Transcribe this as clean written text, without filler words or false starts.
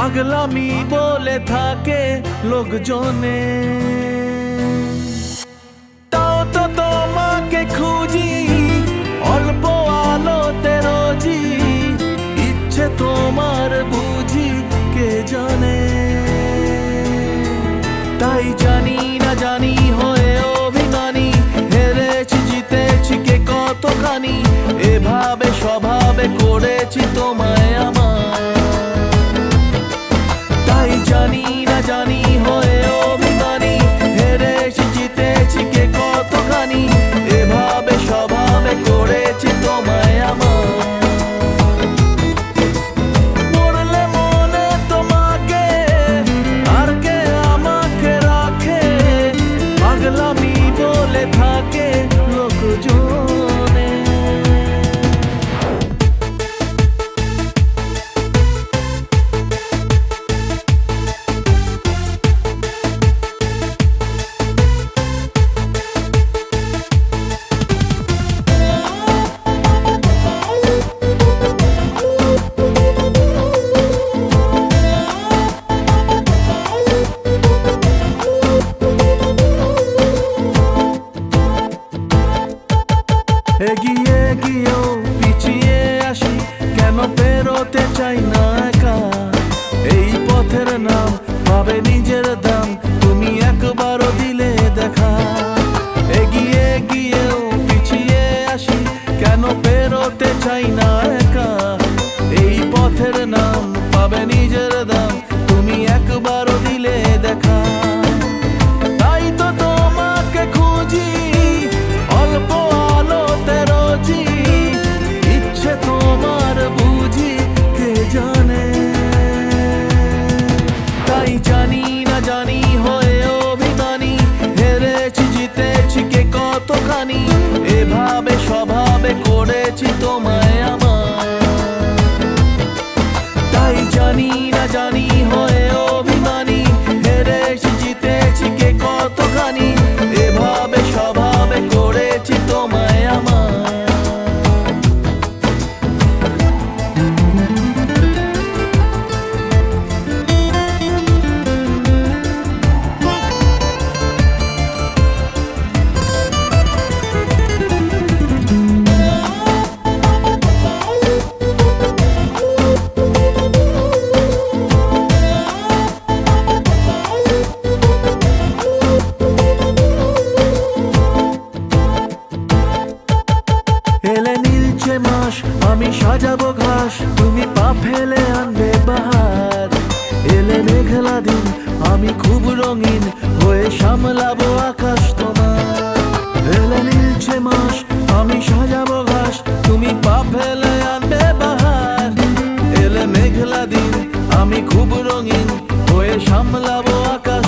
পাগলামি বলে থাকে লোকজনে। তাও তো তোমাকে খুঁজি অল্প আলোতে রোজি, ইচ্ছে তোমার বুঝি কে জানে। তাই জানি না জানি হয়ে অভিমানী, হেরেছি জিতেছি কে কতখানি, এভাবে স্বভাবে করেছি তোমায় আমার। তাই জানি না জানি হয়ে অভিমানী, হেরেছি জিতেছি কে কতখানি, এভাবে স্বভাবে করেছি তোমায় আমার। মরলে মনে তোমাকে আর কে আমাকে রাখে, পাগলামি বলে থাকে লোকজনে। এগিয়ে গিয়েও পিছিয়ে আসি, কেন পেরোতে চাই না একা। এই পথের নাম পাবে নিজের দাম, তুমি একবারও দিলে দেখা। এগিয়ে গিয়েও পিছিয়ে আসি, কেন পেরোতে চাই না একা। এই পথের নাম পাবে নিজের দাম, তুমি একবারও দিলে দেখা। তাই তো তোমাকে খুঁজি অল্প আলোতে রোজি, ইচ্ছে তোমার বুঝি কে জানে। তাই জানি না জানি হয়ে অভিমানী, হেরেছি জিতেছি কে কতখানি, এভাবে স্বভাবে করেছি তোমায় আমার। তাই জানি না জানি হয়ে অভিমানী, হেরেছি জিতেছি কে কতখানি, এভাবে স্বভাবে করেছি তোমায় আমার। এলে নীলছে মাস আমি সাজাবো ঘাস, তুমি পা ফেলে আনবে বাহার। এলে মেঘলা দিন আমি খুব রঙিন হয়ে সামলাবো আকাশ তোমার। এলে নীলছে মাস আমি সাজাবো ঘাস, তুমি পা ফেলে আনবে বাহার। এলে মেঘলা দিন আমি খুব রঙিন হয়ে সামলাবো আকাশ